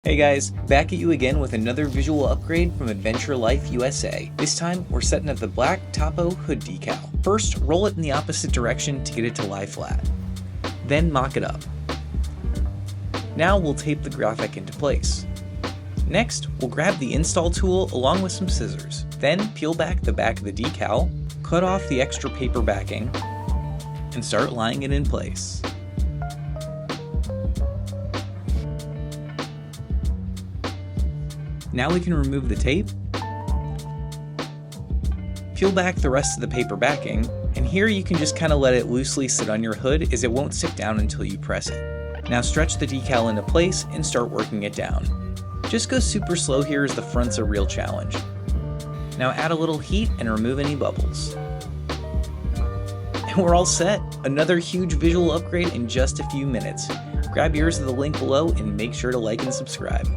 Hey guys, back at you again with another visual upgrade from Adventure Life USA. This time, we're setting up the black Topo hood decal. First, roll it in the opposite direction to get it to lie flat. Then mock it up. Now we'll tape the graphic into place. Next, we'll grab the install tool along with some scissors. Then peel back the back of the decal, cut off the extra paper backing, and start lining it in place. Now we can remove the tape, peel back the rest of the paper backing, and here you can just kind of let it loosely sit on your hood as it won't stick down until you press it. Now stretch the decal into place and start working it down. Just go super slow here as the front's a real challenge. Now add a little heat and remove any bubbles. And we're all set! Another huge visual upgrade in just a few minutes. Grab yours at the link below and make sure to like and subscribe.